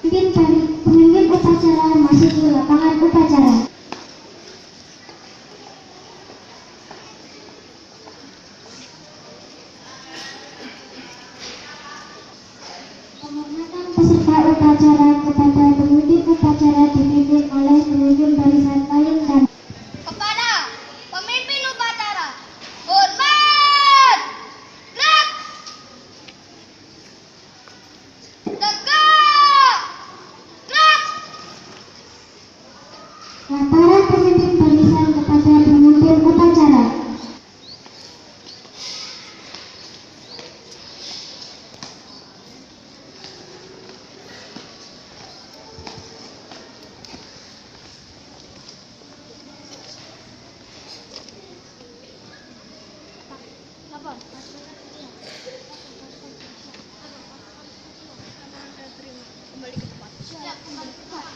Pemimpin upacara masuk di lapangan upacara. Penghormatan peserta upacara kepada pemimpin upacara dipimpin oleh pemimpin barisan paling kanan. Kepada pemimpin upacara, hormat, gerak, tegak, gerak. Laporan pemimpin barisan kepada pemimpin upacara. Kembali ke tempat. Siap, kembali ke tempat.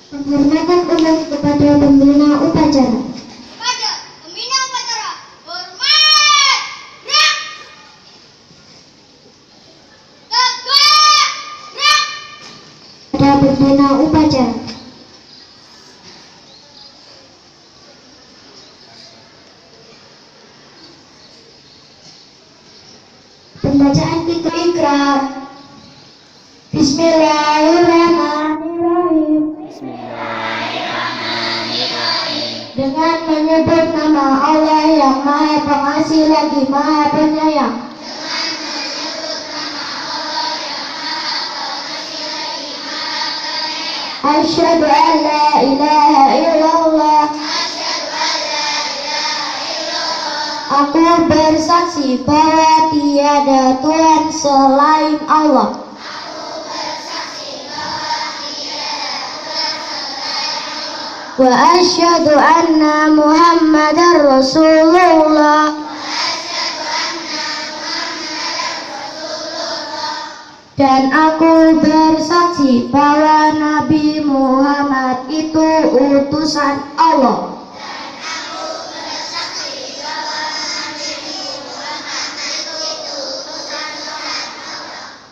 Penghormatan umum kepada pembina upacara. Kepada pembina upacara, hormat, gerak, tegak, gerak. Kepada pembina upacara. Pembacaan ikrar. Bismillahirrahmanirrahim. Dengan menyebut nama Allah yang Maha Pengasih lagi Maha Penyayang. Asyhadu an la ilaha illallah. Aku bersaksi bahwa tiada Tuhan selain Allah. Wa asyhadu anna Muhammadar Rasulullah. Dan aku bersaksi bahwa Nabi Muhammad itu utusan Allah.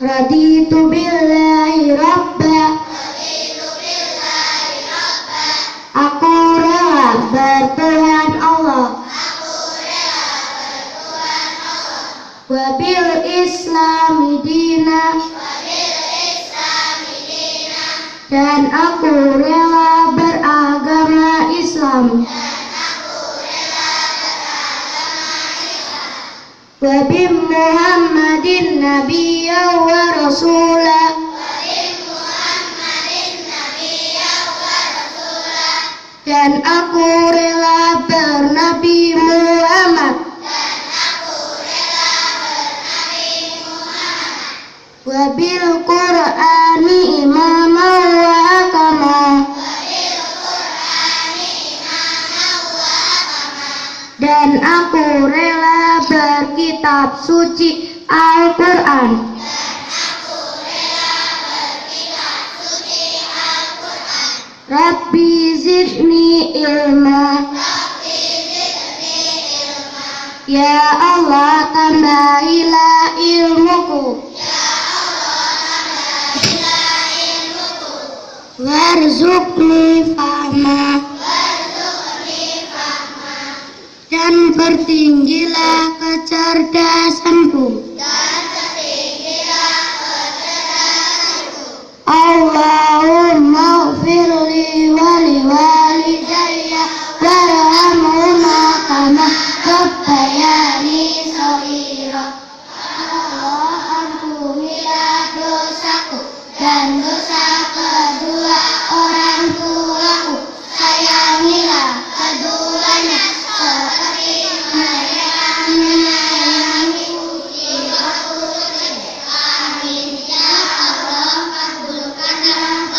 Raditu billahi rabba. Aku rela bertuhan Allah. Wabil Islami dina. Dan aku rela beragama Islam. Wabi Muhammadin nabiyya wa rasulah. Dan aku rela bernabi Muhammad. Wabil Qur'ani imama wa hakama. Dan aku rela berkitab suci Al-Quran. Rabbi zidni ilma. Ya Allah, tambahilah ilmuku. Warzuqni fahma. Dan pertinggilah kecerdasanku. Allahumma ghfirli wali walidayya warhamhuma kama rabbayani shaghira. Allah, ampunilah dosaku dan dosa kedua orang tuaku. Sayangilah keduanya seperti mereka menyayangiku. Amin ya Allah, kabulkanlah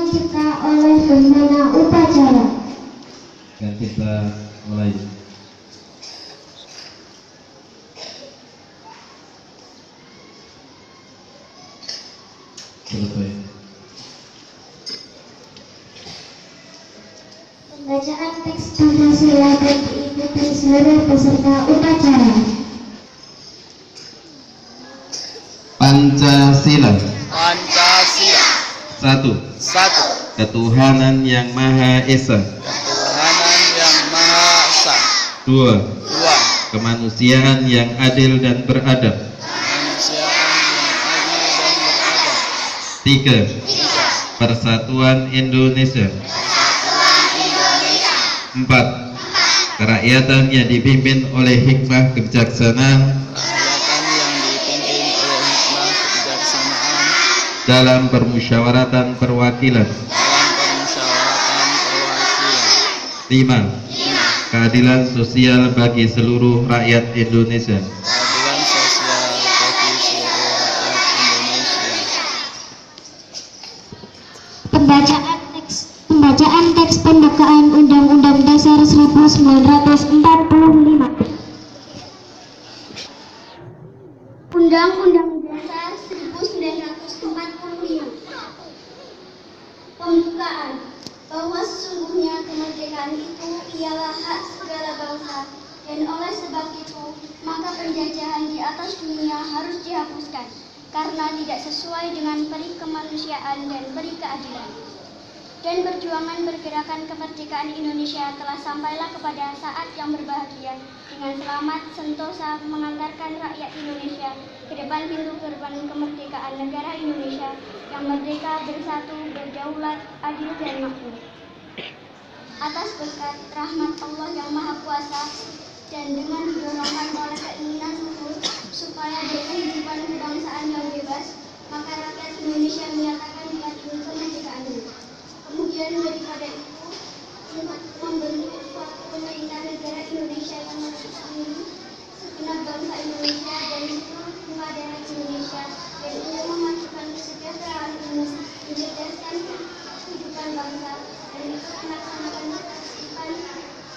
dibuka oleh pembina upacara. Dan kita mulai. Selesai. Pembacaan teks Pancasila dan diikuti seluruh peserta upacara. Pancasila. Pancasila. 1. 1. Ketuhanan yang Maha Esa. Ketuhanan yang Maha Esa. 2. 2. Kemanusiaan yang adil dan beradab. Kemanusiaan yang adil dan beradab. 3. 3. Persatuan Indonesia. Persatuan Indonesia. 4. Kerakyatan yang dipimpin oleh hikmah kebijaksanaan Kerakyatan yang dipimpin oleh hikmah kebijaksanaan dalam permusyawaratan perwakilan. dalam permusyawaratan perwakilan. 5. Keadilan sosial bagi seluruh rakyat Indonesia. Keadilan sosial bagi seluruh rakyat Indonesia. Pembacaan teks pembukaan Undang-Undang Dasar 1945. Undang-Undang Dasar 1945. Pembukaan. Bahwa sesungguhnya kemerdekaan itu ialah hak segala bangsa, dan oleh sebab itu maka penjajahan di atas dunia harus dihapuskan karena tidak sesuai dengan peri kemanusiaan dan peri keadilan. Dan perjuangan pergerakan kemerdekaan Indonesia telah sampailah kepada saat yang berbahagia dengan selamat sentosa mengantarkan rakyat Indonesia ke depan pintu gerbang kemerdekaan negara Indonesia yang merdeka, bersatu, berdaulat, adil dan makmur. Atas berkat rahmat Allah yang Maha Kuasa dan dengan didorongkan oleh keinginan luhur supaya berkehidupan kebangsaan yang bebas, maka rakyat Indonesia menyatakan diadili kemerdekaannya. Kemudian daripada itu membentuk suatu pemerintah negara Indonesia yang melayani segenap bangsa Indonesia dan seluruh pengguna daerah Indonesia dan untuk memajukan kesejahteraan umum, mencerdaskan kehidupan bangsa dan ikut melaksanakan ketertiban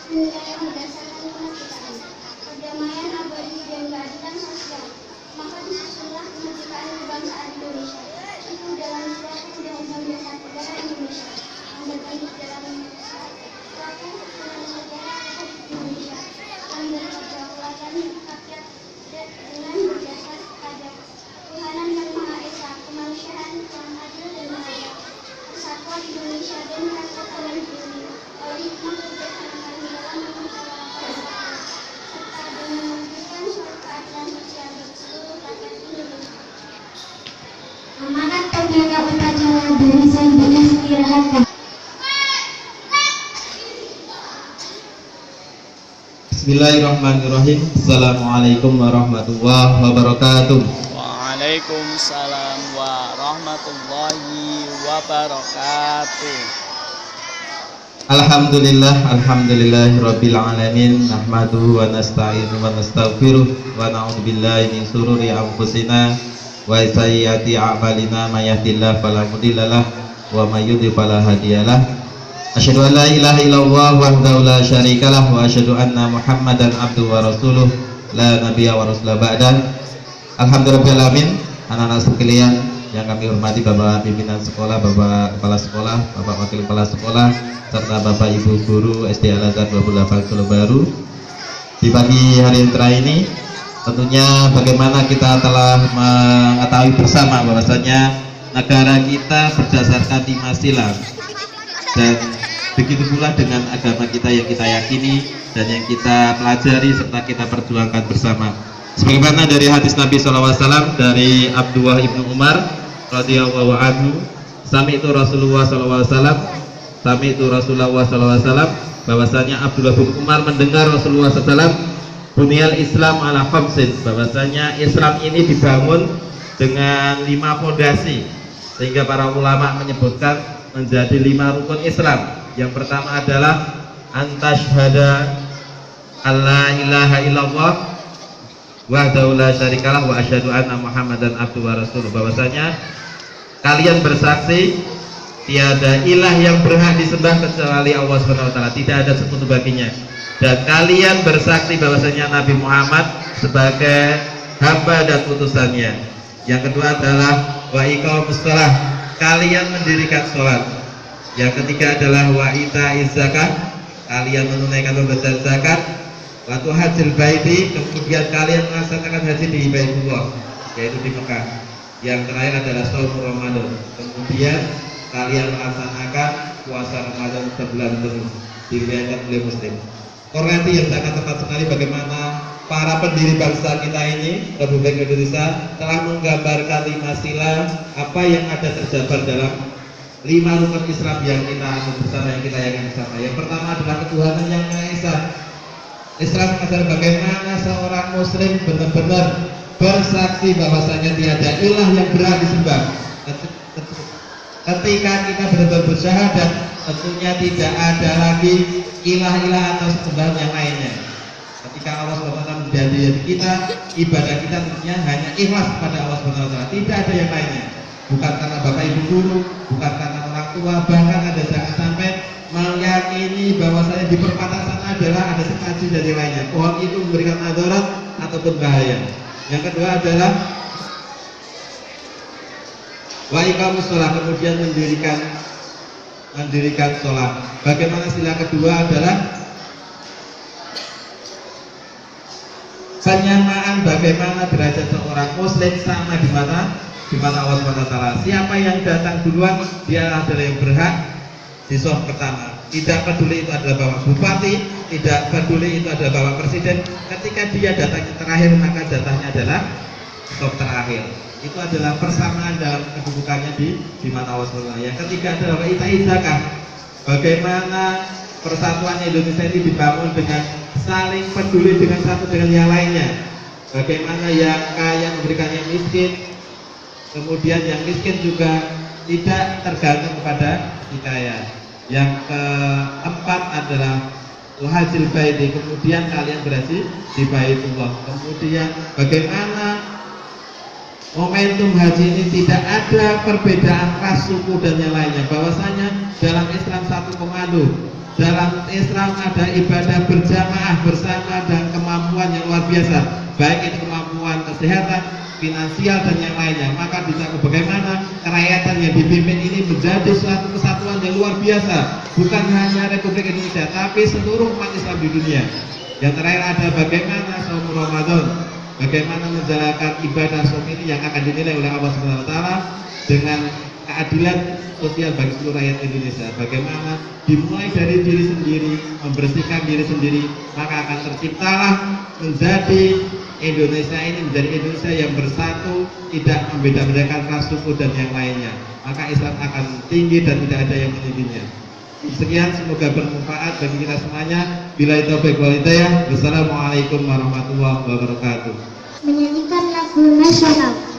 dunia yang berdasarkan kemerdekaan, perdamaian abadi dan keadilan sosial. Maka disusunlah kemerdekaan kebangsaan Indonesia itu dalam suatu undang-undang dasar negara Indonesia yang berbentuk dalam suatu undang-undang negara Republik Indonesia yang berkedaulatan rakyat dengan berdasar pada ketuhanan yang Maha Esa, kemanusiaan yang adil dan beradab, persatuan Indonesia dan kesatuan dunia oleh hikmah kebijaksanaan dalam permusyawaratan serta dengan memberikan suatu keadilan sosial bagi seluruh rakyat Indonesia. Amanat pembina upacara dari Sandinas Kirahaka. Bismillahirrahmanirrahim. Assalamualaikum warahmatullahi wabarakatuh. Waalaikumsalam warahmatullahi wabarakatuh. Alhamdulillahirabbil alamin. Nahmaduhu wa nasta'inu wa nastaghfiruh wa na'udzu billahi min shururi anfusina wa sayyiati a'malina, may yahdihillahu fala mudhillalah wa may yudhlil fala hadiyalah. Asyhadu an la ilaha illallah wahdahu la syarikalah wa asyhadu anna Muhammadan abduhu wa rasuluh la nabiyya wa rasula ba'da. Alhamdulillahirabbil alamin. Anak-anak sekalian yang kami hormati, Bapak pimpinan sekolah, Bapak kepala sekolah, Bapak wakil kepala sekolah, serta Bapak Ibu guru SD Al-Azhar 28 Solo Baru. Di pagi hari yang terakhir ini tentunya bagaimana kita telah mengetahui bersama bahwasanya negara kita berdasarkan 5 sila, dan begitu pula dengan agama kita yang kita yakini dan yang kita pelajari serta kita perjuangkan bersama. Sebagaimana dari hadis Nabi SAW dari Abdullah ibnu Umar radhiyallahu anhu, sami'tu Rasulullah SAW, sami'tu Rasulullah SAW, bahwasanya Abdullah bin Umar mendengar Rasulullah SAW, bunyal Islam ala khamsin, bahwasanya Islam ini dibangun dengan 5 fondasi, sehingga para ulama menyebutkan menjadi 5 rukun Islam. Yang pertama adalah antasyhada alla ilaha illallah wahdahu la syarikalah wa asyhadu anna Muhammadan abduhu wa rasuluh, bahwasanya kalian bersaksi tiada ilah yang berhak disembah kecuali Allah Subhanahu wa taala, tidak ada sekutu baginya. Dan kalian bersaksi bahwasanya Nabi Muhammad sebagai hamba dan utusannya. Yang kedua adalah wa iqamus shalah, kalian mendirikan sholat. Yang ketiga adalah wa itaiz zakah, kalian menunaikan pembayaran zakat. Wa tuhajjil baiti, kemudian kalian melaksanakan haji di Baitullah, yaitu di Mekah. Yang terakhir adalah shaum Ramadan, kemudian kalian melaksanakan puasa Ramadan sebulan penuh, diriwayatkan oleh Muslim. Korelasi yang sangat tepat sekali bagaimana para pendiri bangsa kita ini, Republik Indonesia, telah menggambarkan 5 sila apa yang ada terjabar dalam 5 rukun Islam yang kita anut bersama, yang kita yakini bersama. Yang pertama adalah ketuhanan yang Maha Esa. Islam adalah bagaimana seorang Muslim benar-benar bersaksi bahwasanya tiada ilah yang berhak disembah. Ketika kita benar-benar bersyahadat, tentunya tidak ada lagi ilah-ilah atau sembahan yang lainnya. Ketika Allah SWT menjadi kita, ibadah kita tentunya hanya ikhlas kepada Allah SWT, tidak ada yang lainnya. Bukan karena bapak ibu guru, bukan karena orang tua, bahkan ada jangan sampai meyakini bahwasanya di perbatasan adalah ada sesaji dan yang lainnya. Pohon itu memberikan madarat ataupun bahaya. Yang kedua adalah wa iqamus shalah, kemudian mendirikan sholat. Bagaimana sila kedua adalah penyamaan bagaimana derajat seorang muslim sama di mata Allah SWT. Siapa yang datang duluan, dia adalah yang berhak di shaf pertama. Tidak peduli itu adalah bapak bupati, tidak peduli itu adalah bapak presiden. Ketika dia datang terakhir, maka jatahnya adalah shaf terakhir. Itu adalah persamaan dalam kedudukannya di mata Allah SWT. Yang ketiga adalah itaiz zakah. Bagaimana persatuan Indonesia ini dibangun dengan saling peduli dengan satu dengan yang lainnya. Bagaimana yang kaya memberikan yang miskin, kemudian yang miskin juga tidak tergantung kepada si kaya. Yang keempat adalah tuhajjil baiti, kemudian kalian berhaji di Baitullah. Kemudian bagaimana momentum haji ini tidak ada perbedaan ras, suku dan yang lainnya. Bahwasanya dalam Islam satu komando. Dalam Islam ada ibadah berjamaah bersama dan kemampuan yang luar biasa, baik itu kemampuan kesehatan, finansial dan yang lainnya. Maka bisa bagaimana kerakyatan yang dipimpin ini menjadi suatu kesatuan yang luar biasa, bukan hanya Republik Indonesia tapi seluruh umat Islam di dunia. Yang terakhir ada bagaimana shaum Ramadan, bagaimana menjalankan ibadah shaum ini yang akan dinilai oleh Allah Subhanahu wa taala dengan keadilan sosial bagi seluruh rakyat Indonesia. Bagaimana dimulai dari diri sendiri, membersihkan diri sendiri, maka akan terciptalah menjadi Indonesia ini menjadi Indonesia yang bersatu, tidak membeda-bedakan ras, suku dan yang lainnya. Maka Islam akan tinggi dan tidak ada yang meningginya. Sekian, semoga bermanfaat bagi kita semuanya. Billahi taufiq wal hidayah. Wassalamualaikum warahmatullahi wabarakatuh. Menyanyikan lagu nasional.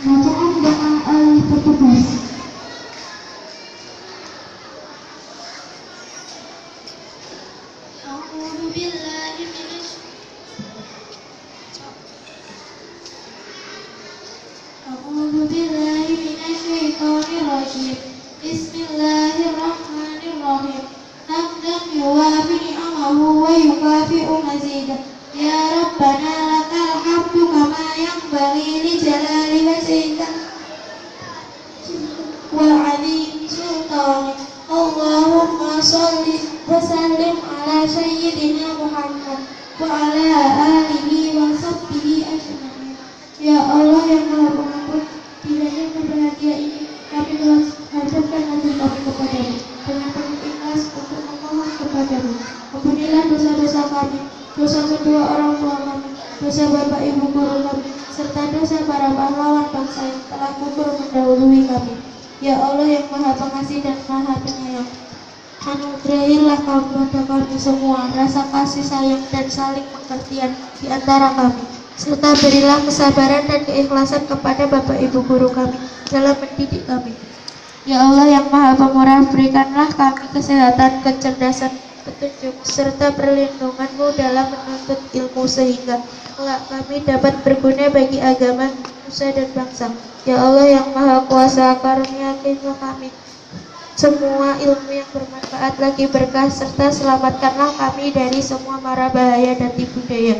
Bacaan doa oleh petugas. A'udzu billahi minasy syaithanir rajim. Bismillahirrahmanirrahim. Hamdan yuwafi ni'amahu wa yukafi'u mazidah. Ya Rabbana lakal hamdu kama yanbaghi li jalali wajhika wal 'azimi sultanik. Allahumma shalli وسلم على سيدنا محمد وعلى آله وصحبه أجمعين. Ya Allah yang Maha Pengampun, kiranya kebahagiaan ini kami hadapkan hati kami kepadamu dengan penuh ikhlas untuk memohon kepadamu. Ampunilah dosa-dosa kami, dosa kedua orang tua kami, dosa bapak ibu guru kami, serta dosa para pahlawan bangsa yang telah gugur mendahului kami. Ya Allah yang Maha Pengasih dan Maha Penyayang, anugerahilah kepada kami semua rasa kasih sayang dan saling pengertian di antara kami, serta berilah kesabaran dan keikhlasan kepada bapak ibu guru kami dalam mendidik kami. Ya Allah yang Maha Pemurah, berikanlah kami kesehatan, kecerdasan, petunjuk, serta perlindungan-Mu dalam menuntut ilmu sehingga kelak kami dapat berguna bagi agama, nusa dan bangsa. Ya Allah yang Maha Kuasa, karuniakanlah kami semua ilmu yang bermanfaat lagi berkah, serta selamatkanlah kami dari semua mara bahaya dan tipu daya.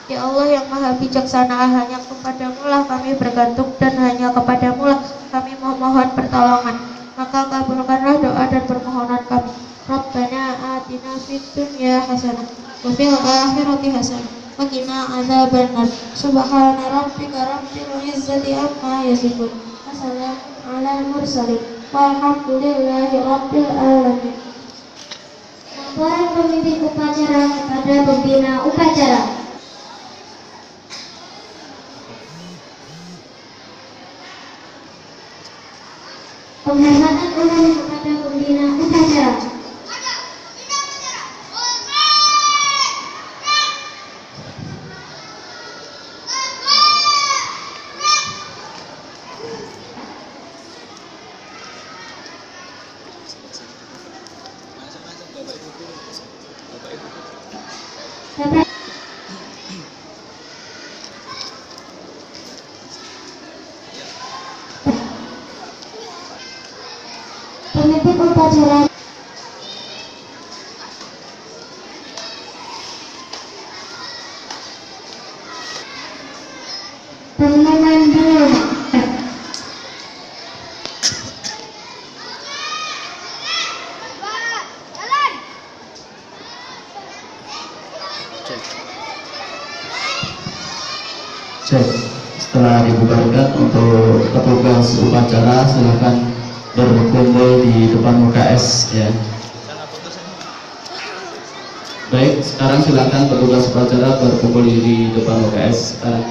Ya Allah yang Maha Bijaksana, hanya kepadamu lah kami bergantung dan hanya kepadamu lah kami memohon pertolongan. Maka kabulkanlah doa dan permohonan kami. Rabbana atina fid dunya hasanah wa fil akhirati hasanah wa qina adzabannar. Subhana rabbika rabbil izzati amma yasifun. Wassalamun alal mursalin walhamdulillahi rabbil alamin. Laporan pemimpin upacara kepada pembina upacara. Penghormatan umum kepada pembina upacara. Bapak pemimpin upacara. Pengumuman dulu. Cek. Setelah dibubarkan untuk petugas upacara, silakan berkumpul di depan UKS ya. Baik, sekarang silakan petugas upacara berkumpul di depan UKS sekarang.